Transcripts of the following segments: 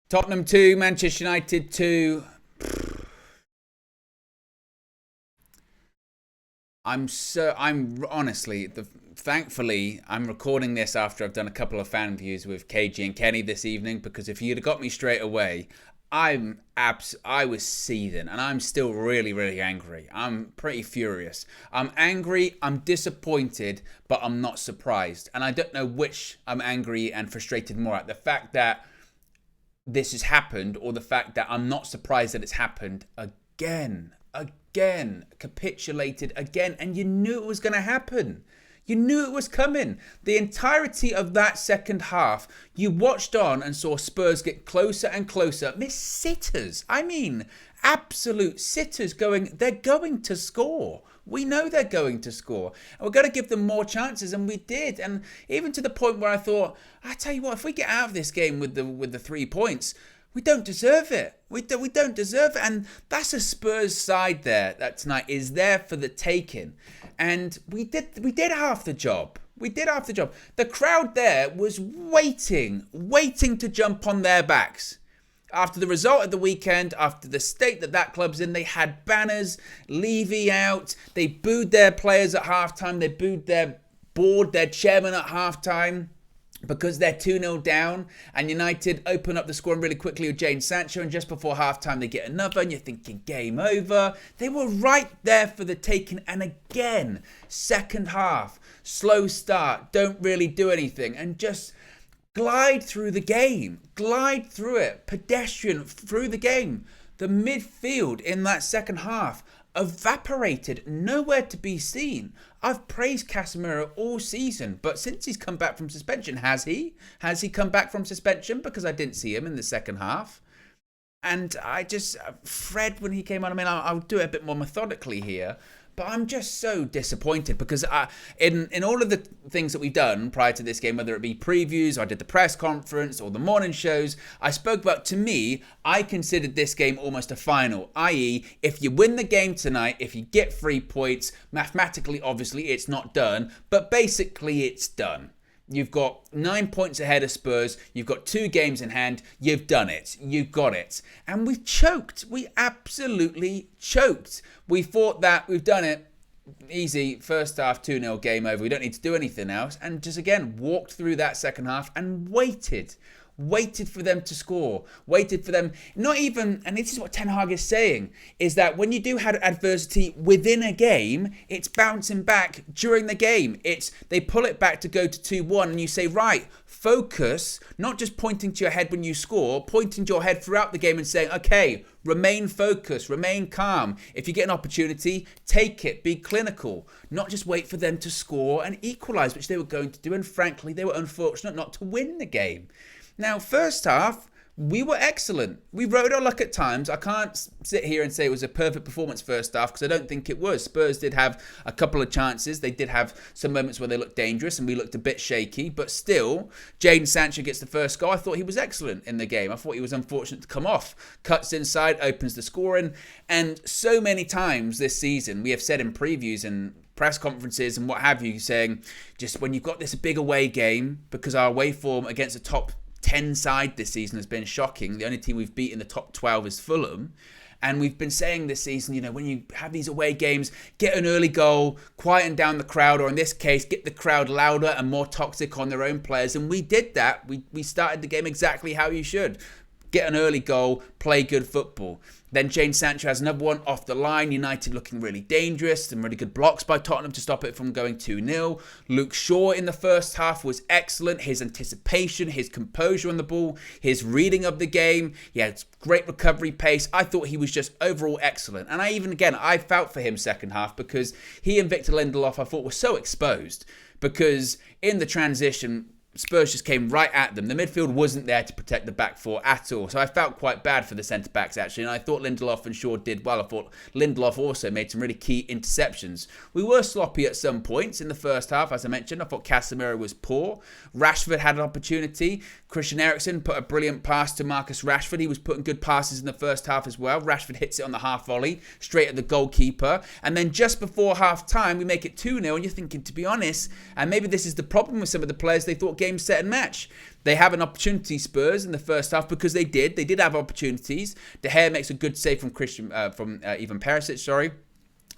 Tottenham 2, Manchester United 2. I'm honestly, thankfully, I'm recording this after I've done a couple of fan views with KG and Kenny this evening, because if you'd have got me straight away, I was seething, and I'm still really, really angry. I'm pretty furious. I'm angry, I'm disappointed, but I'm not surprised. And I don't know which I'm angry and frustrated more at: the fact that this has happened, or the fact that I'm not surprised that it's happened again, capitulated again, and you knew it was going to happen. You knew it was coming. The entirety of that second half, you watched on and saw Spurs get closer and closer. Miss sitters. I mean, absolute sitters they're going to score. We know they're going to score. And we're going to give them more chances, and we did. And even to the point where I thought, I tell you what, if we get out of this game with the 3 points, we don't deserve it. We don't deserve it. And that's a Spurs side there that tonight is there for the taking. And we did half the job. We did half the job. The crowd there was waiting to jump on their backs. After the result of the weekend, after the state that club's in, they had banners, Levy out. They booed their players at halftime. They booed their board, their chairman at halftime, because they're 2-0 down, and United open up the scoring really quickly with Jadon Sancho, and just before halftime they get another, and you're thinking game over. They were right there for the taking, and again, second half, slow start, don't really do anything, and just glide through the game, glide through it, pedestrian through the game. The midfield in that second half evaporated, nowhere to be seen. I've praised Casemiro all season, but since he's come back from suspension, has he? Has he come back from suspension? Because I didn't see him in the second half. And Fred, when he came on, I mean, I'll do it a bit more methodically here, but I'm just so disappointed because in all of the things that we've done prior to this game, whether it be previews, or I did the press conference, or the morning shows, I spoke about, to me, I considered this game almost a final, i.e. if you win the game tonight, if you get 3 points, mathematically, obviously, it's not done, but basically it's done. You've got 9 points ahead of Spurs. You've got 2 games in hand. You've done it. You've got it. And we choked. We absolutely choked. We thought that we've done it. Easy. First half, 2-0 game over. We don't need to do anything else. And just again, walked through that second half and waited for them to score, waited for them, not even, and this is what Ten Hag is saying, is that when you do have adversity within a game, it's bouncing back during the game. They pull it back to go to 2-1, and you say, right, focus, not just pointing to your head when you score, pointing to your head throughout the game and saying, okay, remain focused, remain calm. If you get an opportunity, take it, be clinical, not just wait for them to score and equalise, which they were going to do, and frankly, they were unfortunate not to win the game. Now, first half, we were excellent. We rode our luck at times. I can't sit here and say it was a perfect performance first half, because I don't think it was. Spurs did have a couple of chances. They did have some moments where they looked dangerous and we looked a bit shaky. But still, Jadon Sancho gets the first goal. I thought he was excellent in the game. I thought he was unfortunate to come off. Cuts inside, opens the scoring. And so many times this season, we have said in previews and press conferences and what have you, saying just when you've got this big away game, because our away form against the top 10 side this season has been shocking. The only team we've beat in the top 12 is Fulham. And we've been saying this season, when you have these away games, get an early goal, quieten down the crowd, or in this case, get the crowd louder and more toxic on their own players. And we did that. We started the game exactly how you should. Get an early goal, play good football. Then Jadon Sancho has another one off the line. United looking really dangerous. Some really good blocks by Tottenham to stop it from going 2-0. Luke Shaw in the first half was excellent. His anticipation, his composure on the ball, his reading of the game. He had great recovery pace. I thought he was just overall excellent. And I felt for him second half, because he and Victor Lindelof, I thought, were so exposed. Because in the transition, Spurs just came right at them. The midfield wasn't there to protect the back four at all. So I felt quite bad for the centre-backs, actually. And I thought Lindelof and Shaw did well. I thought Lindelof also made some really key interceptions. We were sloppy at some points in the first half, as I mentioned. I thought Casemiro was poor. Rashford had an opportunity. Christian Eriksen put a brilliant pass to Marcus Rashford. He was putting good passes in the first half as well. Rashford hits it on the half volley, straight at the goalkeeper. And then just before half-time, we make it 2-0. And you're thinking, to be honest, and maybe this is the problem with some of the players, they thought game game set and match. They have an opportunity, Spurs, in the first half, because they did. They did have opportunities. De Gea makes a good save from Ivan Perisic, sorry.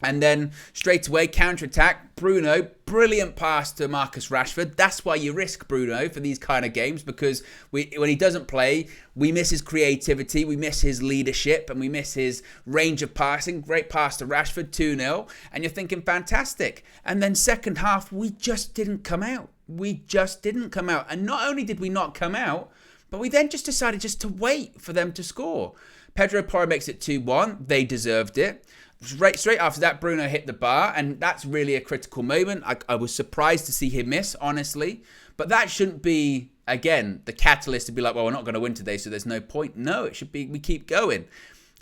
And then straight away, counter-attack, Bruno, brilliant pass to Marcus Rashford. That's why you risk Bruno for these kind of games, because when he doesn't play, we miss his creativity, we miss his leadership, and we miss his range of passing. Great pass to Rashford, 2-0, and you're thinking, fantastic. And then second half, we just didn't come out. And not only did we not come out, but we then just decided just to wait for them to score. Pedro Porro makes it 2-1. They deserved it. Straight after that, Bruno hit the bar, and that's really a critical moment. I was surprised to see him miss, honestly. But that shouldn't be, again, the catalyst to be like, well, we're not going to win today, so there's no point. No, it should be we keep going.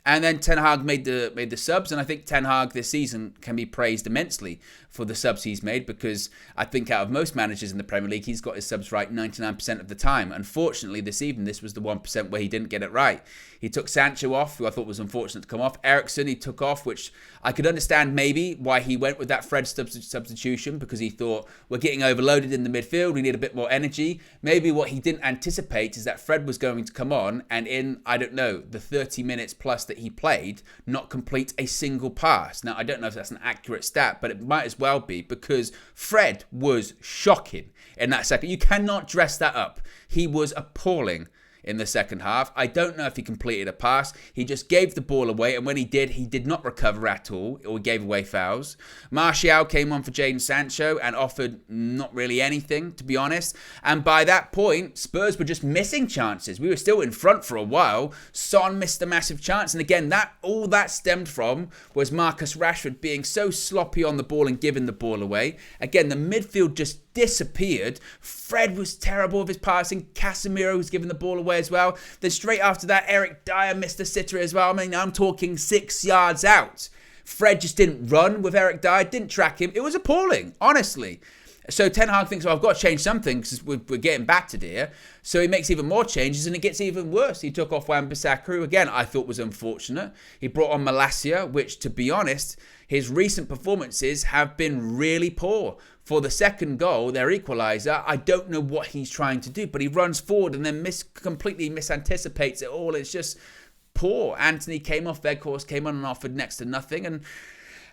And then Ten Hag made the subs, and I think Ten Hag this season can be praised immensely for the subs he's made, because I think out of most managers in the Premier League, he's got his subs right 99% of the time. Unfortunately, this evening, this was the 1% where he didn't get it right. He took Sancho off, who I thought was unfortunate to come off. Eriksen he took off, which I could understand maybe why he went with that Fred substitution, because he thought we're getting overloaded in the midfield, we need a bit more energy. Maybe what he didn't anticipate is that Fred was going to come on and in, I don't know, the 30 minutes plus that he played, not complete a single pass. Now, I don't know if that's an accurate stat, but it might as well be, because Fred was shocking in that second. You cannot dress that up. He was appalling in the second half. I don't know if he completed a pass. He just gave the ball away, and when he did not recover at all, or gave away fouls. Martial came on for Jadon Sancho and offered not really anything, to be honest. And by that point, Spurs were just missing chances. We were still in front for a while. Son missed a massive chance, and again, all that stemmed from was Marcus Rashford being so sloppy on the ball and giving the ball away. Again, the midfield just disappeared. Fred was terrible with his passing. Casemiro was giving the ball away as well. Then straight after that, Eric Dyer missed a sitter as well. I mean, I'm talking 6 yards out. Fred just didn't run with Eric Dyer, didn't track him. It was appalling, honestly. So Ten Hag thinks, well, I've got to change something because we're getting battered here. So he makes even more changes and it gets even worse. He took off Wan-Bissaka, who again I thought was unfortunate. He brought on Malacia, which, to be honest, his recent performances have been really poor. For the second goal, their equaliser, I don't know what he's trying to do, but he runs forward and then completely misanticipates it all. It's just poor. Anthony came off their course, came on and offered next to nothing. And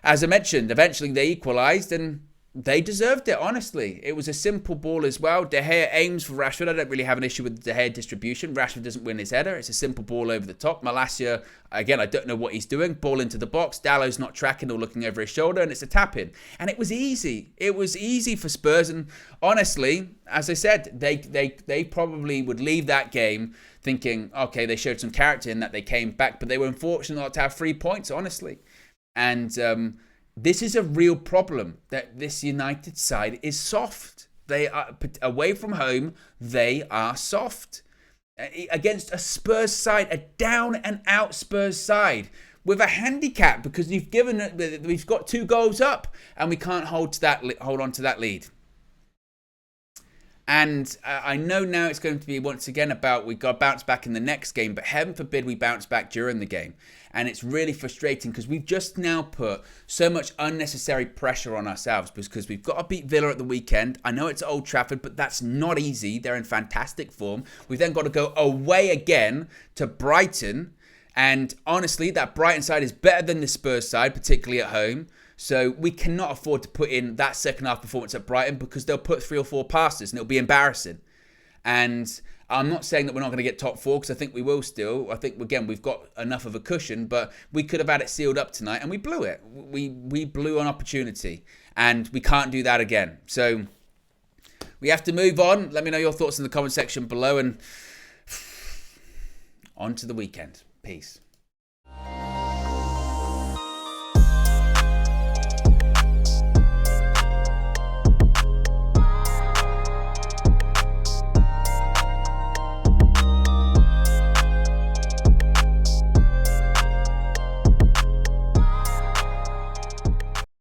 as I mentioned, eventually they equalised and they deserved it, honestly. It was a simple ball as well. De Gea aims for Rashford. I don't really have an issue with the De Gea distribution. Rashford doesn't win his header. It's a simple ball over the top. Malacia, again, I don't know what he's doing. Ball into the box. Dallow's not tracking or looking over his shoulder, and it's a tap-in. And it was easy. It was easy for Spurs. And honestly, as I said, they probably would leave that game thinking, okay, they showed some character in that they came back, but they were unfortunate not to have 3 points, honestly. And this is a real problem, that this United side is soft. They are, away from home, they are soft. Against a Spurs side, a down and out Spurs side, with a handicap because we've got 2 goals up and we can't hold on to that lead. And I know now it's going to be once again about we've got to bounce back in the next game, but heaven forbid we bounce back during the game. And it's really frustrating because we've just now put so much unnecessary pressure on ourselves because we've got to beat Villa at the weekend. I know it's Old Trafford, but that's not easy. They're in fantastic form. We've then got to go away again to Brighton. And honestly, that Brighton side is better than the Spurs side, particularly at home. So we cannot afford to put in that second half performance at Brighton because they'll put 3 or 4 passes and it'll be embarrassing. And I'm not saying that we're not going to get top 4 because I think we will still. I think, again, we've got enough of a cushion, but we could have had it sealed up tonight and we blew it. We blew an opportunity and we can't do that again. So we have to move on. Let me know your thoughts in the comment section below and on to the weekend. Peace.